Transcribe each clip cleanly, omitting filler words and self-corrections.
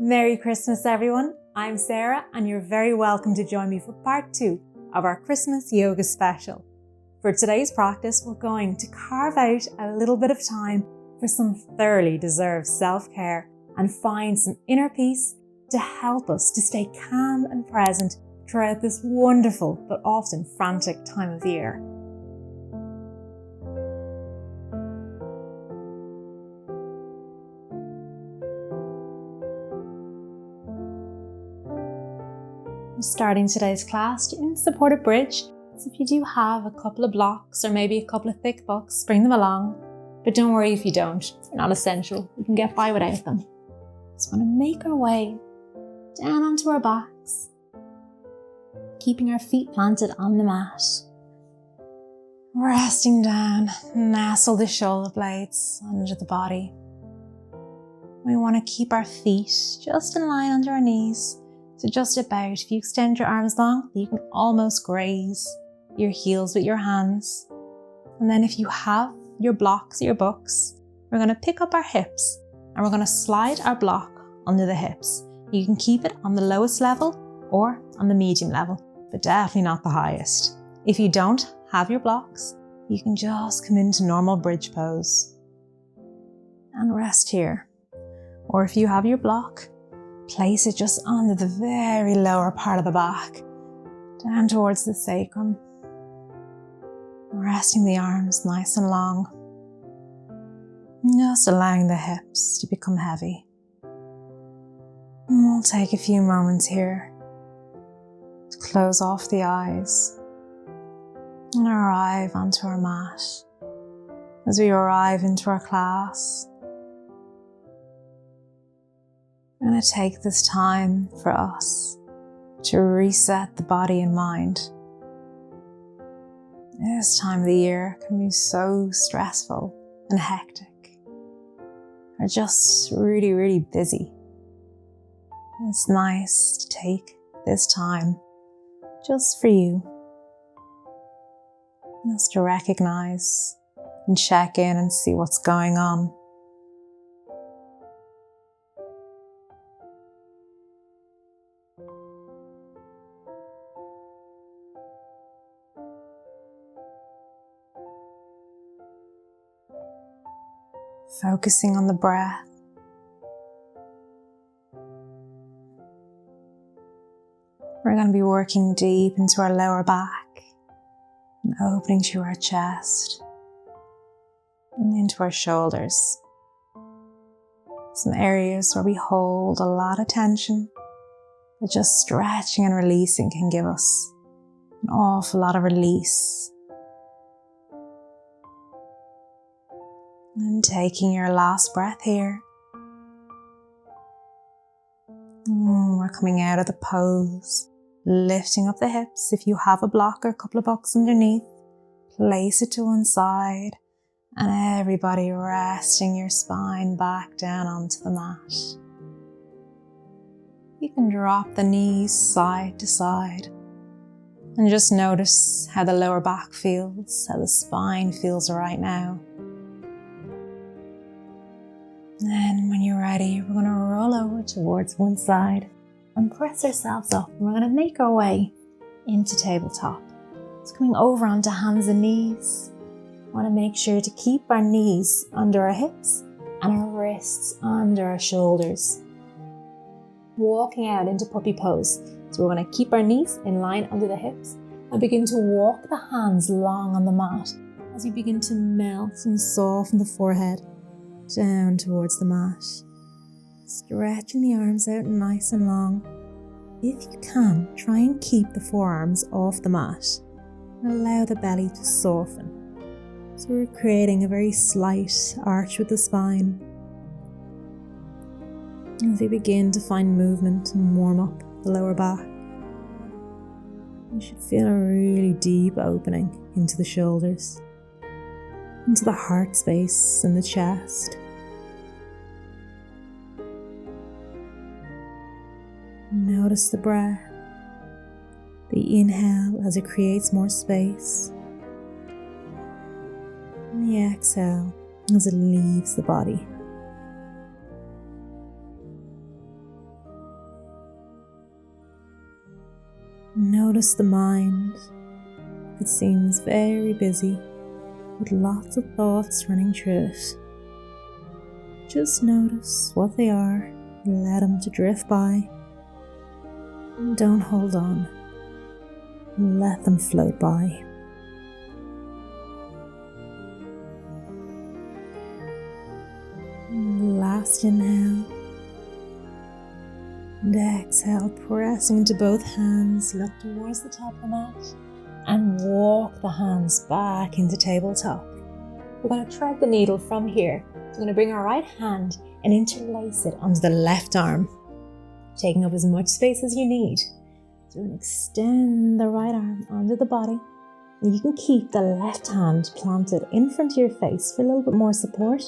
Merry Christmas, everyone. I'm Sarah, and you're very welcome to join me for part 2 of our Christmas yoga special. For today's practice, we're going to carve out a little bit of time for some thoroughly deserved self-care and find some inner peace to help us to stay calm and present throughout this wonderful but often frantic time of year. We're starting today's class in supported bridge, so if you do have a couple of blocks or maybe a couple of thick books, bring them along. But don't worry if you don't, they're not essential. We can get by without them. Just want to make our way down onto our backs, keeping our feet planted on the mat. Resting down, nestle the shoulder blades under the body. We want to keep our feet just in line under our knees. So just about, if you extend your arms long, you can almost graze your heels with your hands. And then if you have your blocks, your books, we're going to pick up our hips and we're going to slide our block under the hips. You can keep it on the lowest level or on the medium level, but definitely not the highest. If you don't have your blocks, you can just come into normal bridge pose and rest here. Or if you have your block, place it just under the very lower part of the back, down towards the sacrum. Resting the arms nice and long. Just allowing the hips to become heavy. And we'll take a few moments here to close off the eyes and arrive onto our mat. As we arrive into our class, we're going to take this time for us to reset the body and mind. This time of the year can be so stressful and hectic, or just really, really busy. It's nice to take this time just for you, just to recognize and check in and see what's going on. Focusing on the breath. We're going to be working deep into our lower back and opening to our chest and into our shoulders. Some areas where we hold a lot of tension, but just stretching and releasing can give us an awful lot of release. And taking your last breath here. We're coming out of the pose, lifting up the hips. If you have a block or a couple of blocks underneath, place it to one side, and everybody resting your spine back down onto the mat. You can drop the knees side to side and just notice how the lower back feels, how the spine feels right now. Then when you're ready, we're going to roll over towards one side and press ourselves up. We're going to make our way into tabletop. It's coming over onto hands and knees. We want to make sure to keep our knees under our hips and our wrists under our shoulders. Walking out into puppy pose. So we're going to keep our knees in line under the hips and begin to walk the hands long on the mat as you begin to melt and soften the forehead down towards the mat. Stretching the arms out nice and long. If you can, try and keep the forearms off the mat and allow the belly to soften. So we're creating a very slight arch with the spine. As we begin to find movement and warm up the lower back, you should feel a really deep opening into the shoulders, into the heart space and the chest. Notice the breath, the inhale as it creates more space, and the exhale as it leaves the body. Notice the mind. It seems very busy, with lots of thoughts running through it. Just notice what they are and let them to drift by. And don't hold on. Let them float by. Last inhale. And exhale, pressing into both hands. Look towards the top of the mat and walk the hands back into tabletop. We're going to thread the needle from here. So we're going to bring our right hand and interlace it onto the left arm, taking up as much space as you need. So we're going to extend the right arm onto the body. And you can keep the left hand planted in front of your face for a little bit more support.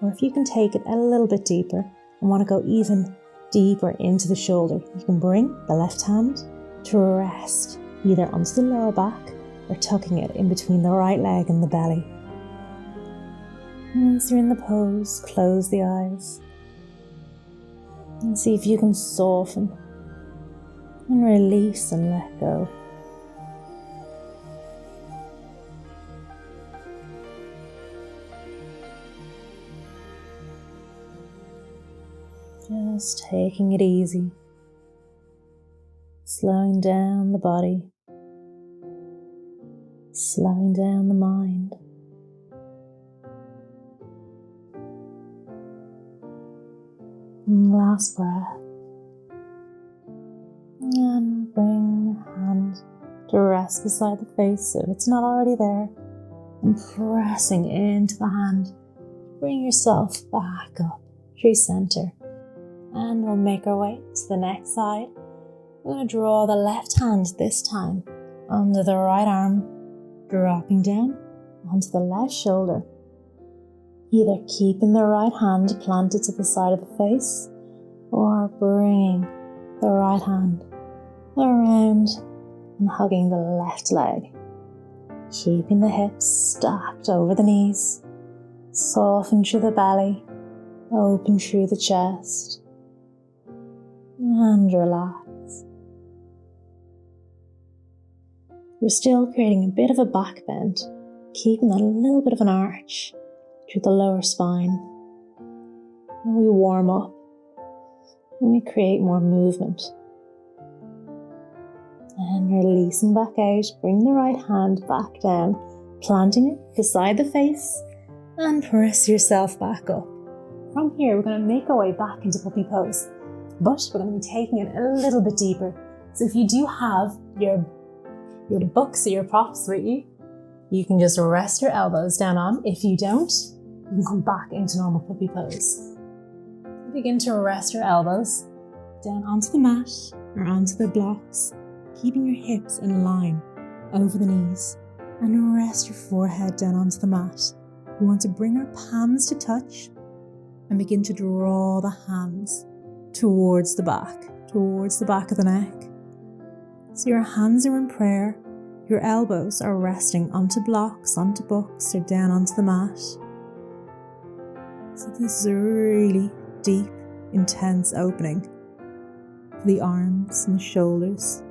Or if you can take it a little bit deeper and want to go even deeper into the shoulder, you can bring the left hand to rest either onto the lower back or tucking it in between the right leg and the belly. Once you're in the pose, close the eyes and see if you can soften and release and let go. Just taking it easy, slowing down the body, slowing down the mind. And last breath. And bring your hand to rest beside the face if it's not already there. And pressing into the hand, bring yourself back up through center. And we'll make our way to the next side. We're going to draw the left hand this time under the right arm, dropping down onto the left shoulder. Either keeping the right hand planted to the side of the face or bringing the right hand around and hugging the left leg. Keeping the hips stacked over the knees. Soften through the belly, open through the chest. And relax. We're still creating a bit of a back bend, keeping that little bit of an arch through the lower spine. And we warm up and we create more movement. And releasing back out, bring the right hand back down, planting it beside the face and press yourself back up. From here, we're going to make our way back into puppy pose. But we're going to be taking it a little bit deeper. So if you do have your books or your props with you, you can just rest your elbows down on. If you don't, you can come back into normal puppy pose. Begin to rest your elbows down onto the mat or onto the blocks, keeping your hips in line over the knees, and rest your forehead down onto the mat. We want to bring our palms to touch and begin to draw the hands towards the back of the neck. So your hands are in prayer, your elbows are resting onto blocks, onto books, or down onto the mat. So this is a really deep, intense opening for the arms and the shoulders.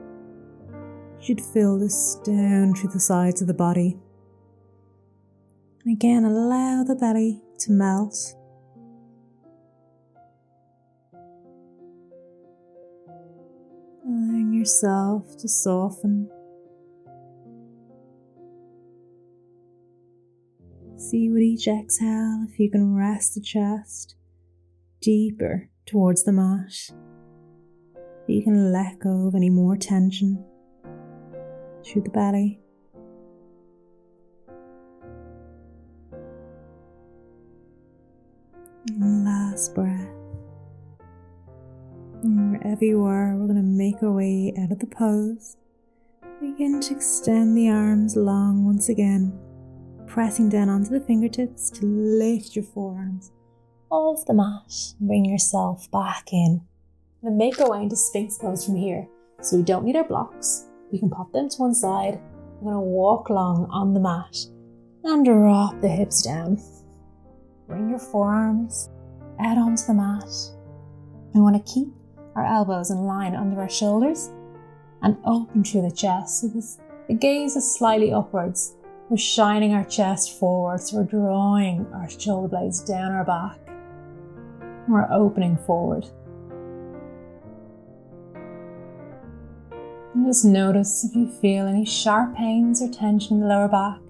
You should feel this down through the sides of the body. And again, allow the belly to melt. Allowing yourself to soften. See with each exhale if you can rest the chest deeper towards the mat. You can let go of any more tension through the belly. And last breath. And wherever you are, we're going to make our way out of the pose. Begin to extend the arms long once again, pressing down onto the fingertips to lift your forearms off the mat and bring yourself back in. And make our way into Sphinx pose from here. So we don't need our blocks. We can pop them to one side. We're going to walk long on the mat and drop the hips down. Bring your forearms out onto the mat. We want to keep our elbows in line under our shoulders and open through the chest. So the gaze is slightly upwards. We're shining our chest forward, so we're drawing our shoulder blades down our back. And we're opening forward. And just notice if you feel any sharp pains or tension in the lower back.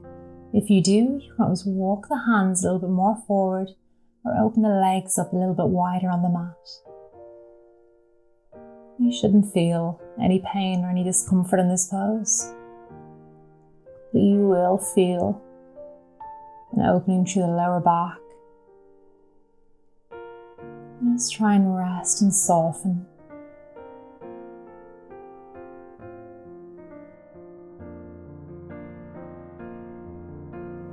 If you do, you can always walk the hands a little bit more forward or open the legs up a little bit wider on the mat. You shouldn't feel any pain or any discomfort in this pose, but you will feel an opening through the lower back. Just try and rest and soften.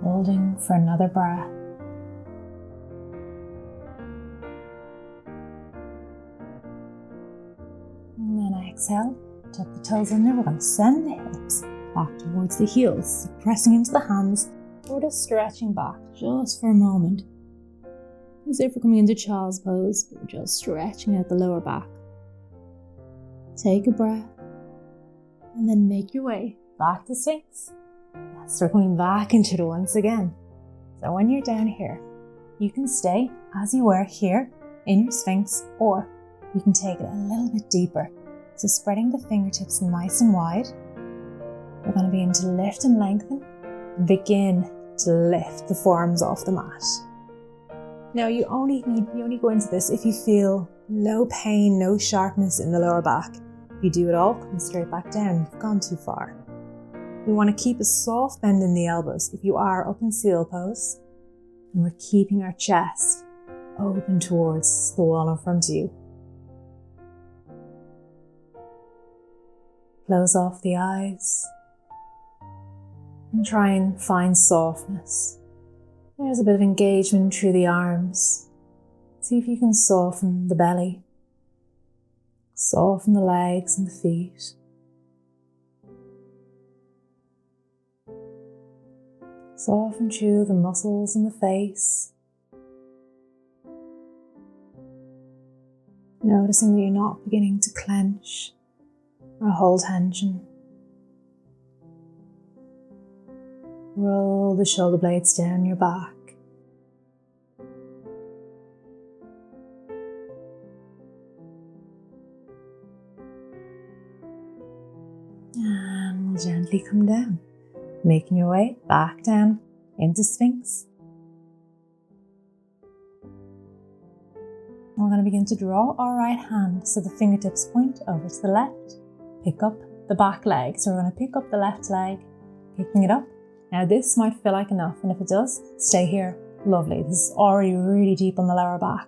Holding for another breath. And then exhale, tuck the toes under. We're going to send the hips back towards the heels, pressing into the hands, sort of stretching back just for a moment. As if we're coming into child's pose, but we're just stretching out the lower back. Take a breath, and then make your way back to Sphinx. So we're coming back into it once again. So when you're down here, you can stay as you were here in your Sphinx, or you can take it a little bit deeper. So spreading the fingertips nice and wide, we're going to begin to lift and lengthen. Begin to lift the forearms off the mat. Now you only go into this if you feel no pain, no sharpness in the lower back. If you do it all, come straight back down. You've gone too far. We want to keep a soft bend in the elbows if you are up in seal pose. And we're keeping our chest open towards the wall in front of you. Close off the eyes and try and find softness. There's a bit of engagement through the arms. See if you can soften the belly, soften the legs and the feet. Soften through the muscles in the face. Noticing that you're not beginning to clench or hold tension. Roll the shoulder blades down your back. And we'll gently come down, making your way back down into Sphinx. And we're going to begin to draw our right hand so the fingertips point over to the left. Pick up the back leg. So we're going to pick up the left leg, picking it up. Now this might feel like enough, and if it does, stay here. Lovely. This is already really deep on the lower back.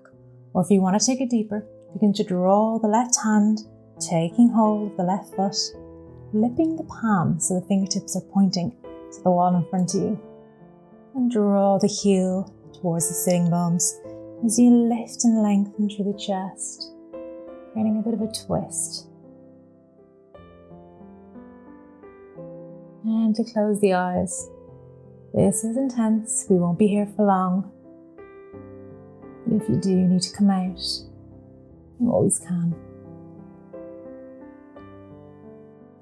Or if you want to take it deeper, begin to draw the left hand, taking hold of the left foot, flipping the palm so the fingertips are pointing to the wall in front of you. And draw the heel towards the sitting bones as you lift and lengthen through the chest, creating a bit of a twist. And to close the eyes. This is intense, we won't be here for long. But if you do need to come out, you always can.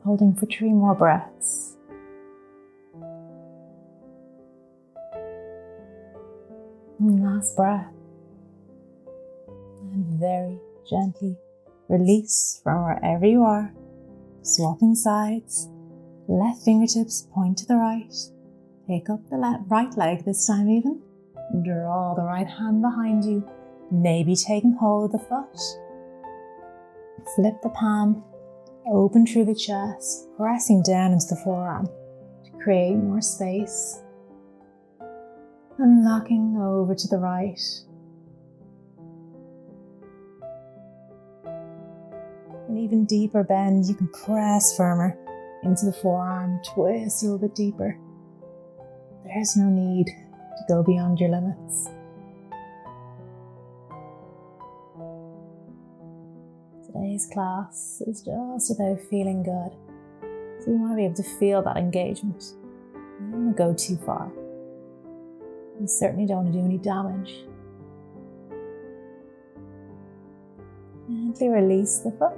Holding for 3 more breaths. And last breath. And very gently release from wherever you are. Swapping sides. Left fingertips point to the right. Pick up the right leg this time even. Draw the right hand behind you. Maybe taking hold of the foot. Flip the palm. Open through the chest. Pressing down into the forearm to create more space. And locking over to the right. An even deeper bend. You can press firmer into the forearm, twist a little bit deeper. There's no need to go beyond your limits. Today's class is just about feeling good. So you want to be able to feel that engagement. You don't want to go too far. You certainly don't want to do any damage. Gently release the foot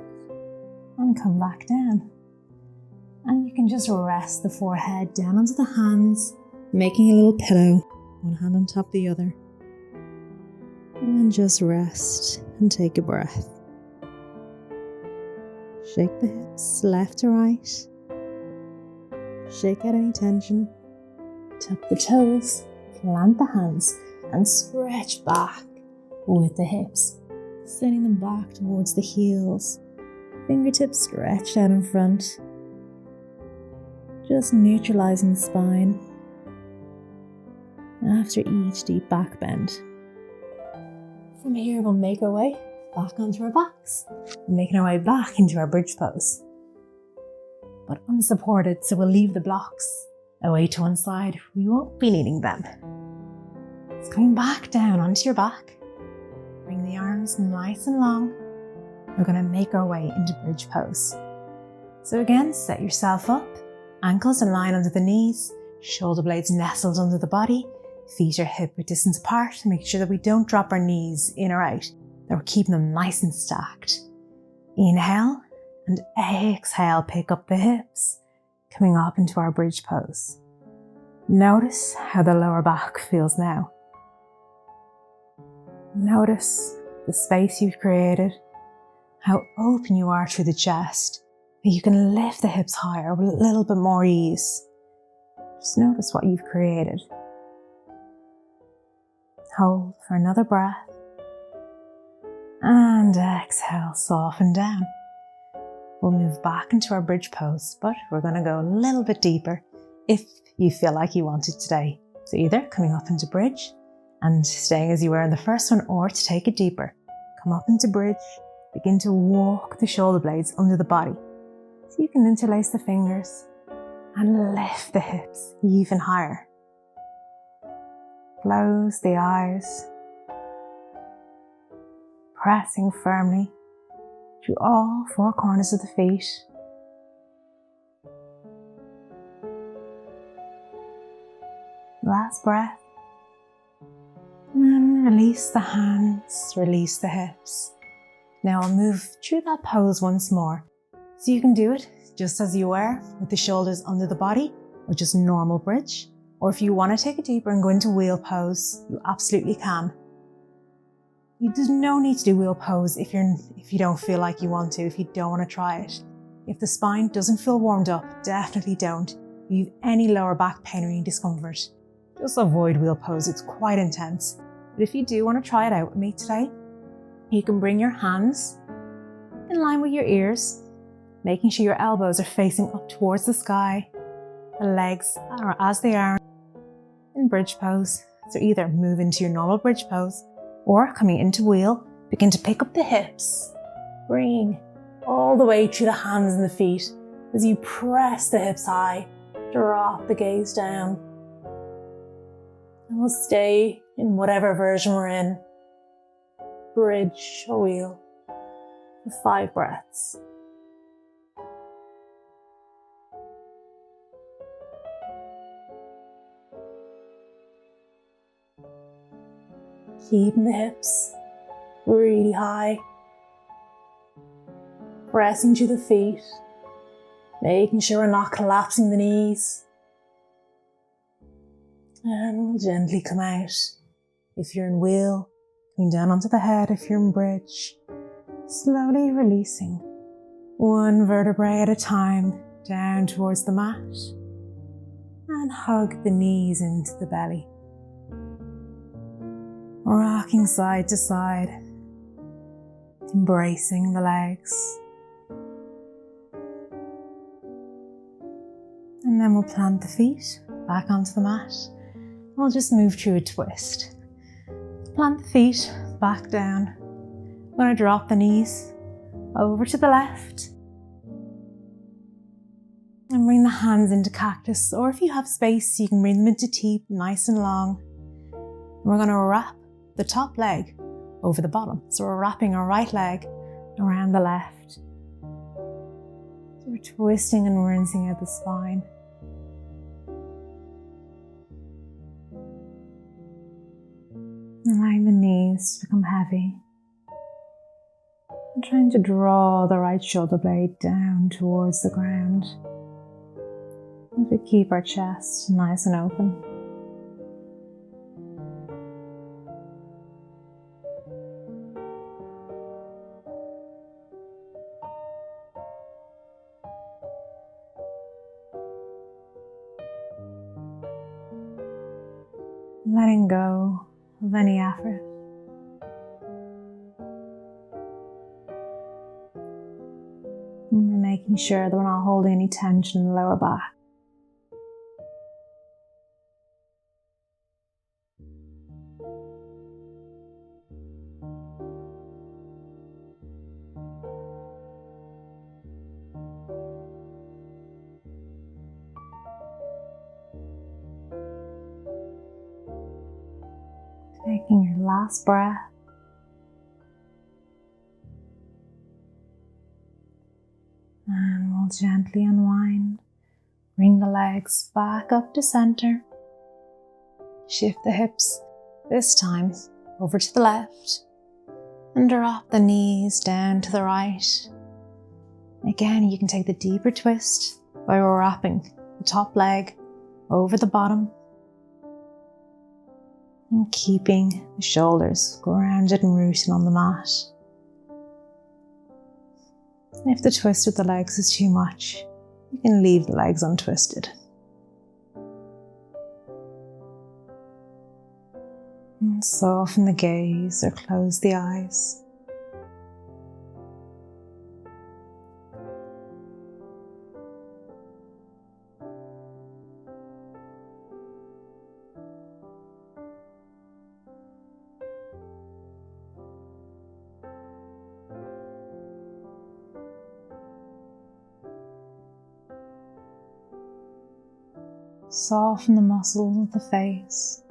and come back down. And you can just rest the forehead down onto the hands, making a little pillow, one hand on top of the other. And then just rest and take a breath. Shake the hips left to right. Shake out any tension. Tuck the toes, plant the hands, and stretch back with the hips, sending them back towards the heels. Fingertips stretched out in front. Just neutralizing the spine after each deep back bend. From here, we'll make our way back onto our backs, making our way back into our bridge pose, but unsupported, so we'll leave the blocks away to one side. We won't be needing them. It's coming back down onto your back. Bring the arms nice and long. We're going to make our way into bridge pose. So again, set yourself up. Ankles in line under the knees, shoulder blades nestled under the body, feet are hip width distance apart to make sure that we don't drop our knees in or out, that we're keeping them nice and stacked. Inhale and exhale, pick up the hips, coming up into our bridge pose. Notice how the lower back feels now. Notice the space you've created, how open you are through the chest. You can lift the hips higher with a little bit more ease. Just notice what you've created. Hold for another breath. And exhale, soften down. We'll move back into our bridge pose, but we're going to go a little bit deeper if you feel like you want it today. So either coming up into bridge and staying as you were in the first one, or to take it deeper. Come up into bridge, begin to walk the shoulder blades under the body. So you can interlace the fingers and lift the hips even higher. Close the eyes, pressing firmly through all four corners of the feet. Last breath. And release the hands, release the hips. Now I'll move through that pose once more. So you can do it just as you were, with the shoulders under the body, or just normal bridge. Or if you want to take it deeper and go into wheel pose, you absolutely can. There's no need to do wheel pose if you don't feel like you want to, if you don't want to try it. If the spine doesn't feel warmed up, definitely don't. If you have any lower back pain or any discomfort, just avoid wheel pose, it's quite intense. But if you do want to try it out with me today, you can bring your hands in line with your ears, making sure your elbows are facing up towards the sky. The legs are as they are in bridge pose. So either move into your normal bridge pose, or coming into wheel, begin to pick up the hips, bring all the way through the hands and the feet. As you press the hips high, drop the gaze down. And we'll stay in whatever version we're in, bridge or wheel, for 5 breaths. Keeping the hips really high, pressing to the feet, making sure we're not collapsing the knees. And we'll gently come out. If you're in wheel, coming down onto the head. If you're in bridge, slowly releasing one vertebrae at a time down towards the mat, and hug the knees into the belly. Rocking side to side, embracing the legs. And then we'll plant the feet back onto the mat. We'll just move through a twist. Plant the feet back down. I'm going to drop the knees over to the left. And bring the hands into cactus, or if you have space, you can bring them into T, nice and long. And we're going to wrap the top leg over the bottom. So we're wrapping our right leg around the left. So we're twisting and rinsing out the spine. Allowing the knees to become heavy. And trying to draw the right shoulder blade down towards the ground. as we keep our chest nice and open. Letting go of any effort. And we're making sure that we're not holding any tension in the lower back. Taking your last breath. And we'll gently unwind. Bring the legs back up to center. Shift the hips, this time over to the left. And drop the knees down to the right. Again, you can take the deeper twist by wrapping the top leg over the bottom. And keeping the shoulders grounded and rooted on the mat. If the twist with the legs is too much, you can leave the legs untwisted. And soften the gaze or close the eyes. Soften the muscles of the face.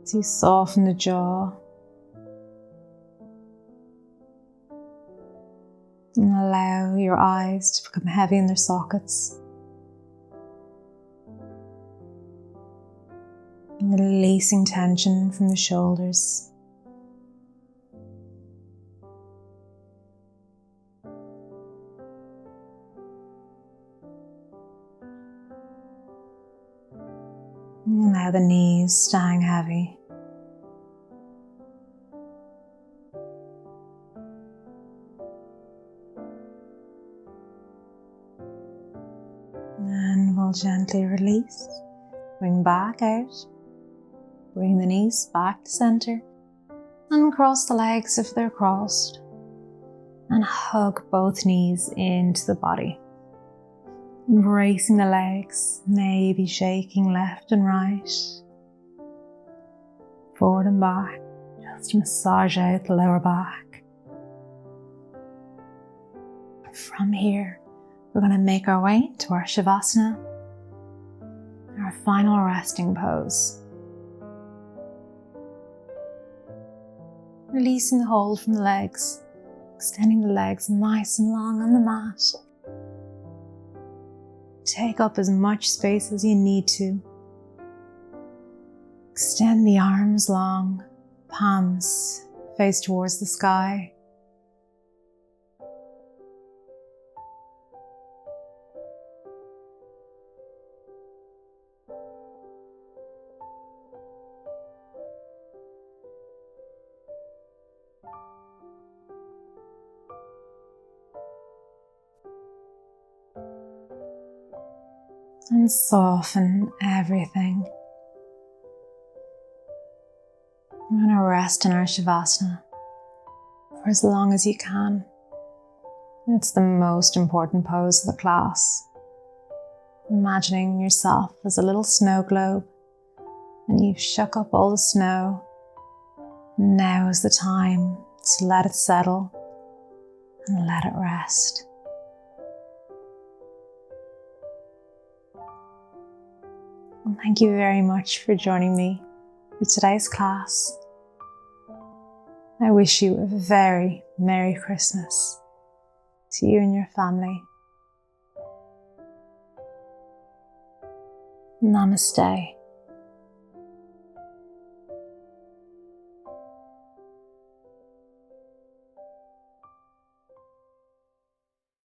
As you soften the jaw. And allow your eyes to become heavy in their sockets. And releasing tension from the shoulders. Allow the knees to hang heavy. And we'll gently release. Bring back out. Bring the knees back to center. And cross the legs if they're crossed. And hug both knees into the body. Embracing the legs, maybe shaking left and right, forward and back, just massage out the lower back. From here, we're going to make our way to our Savasana, our final resting pose. Releasing the hold from the legs, extending the legs nice and long on the mat. Take up as much space as you need to. Extend the arms long, palms face towards the sky. And soften everything. We're going to rest in our Savasana for as long as you can. It's the most important pose of the class. Imagining yourself as a little snow globe and you've shook up all the snow. Now is the time to let it settle and let it rest. Thank you very much for joining me for today's class. I wish you a very Merry Christmas to you and your family. Namaste.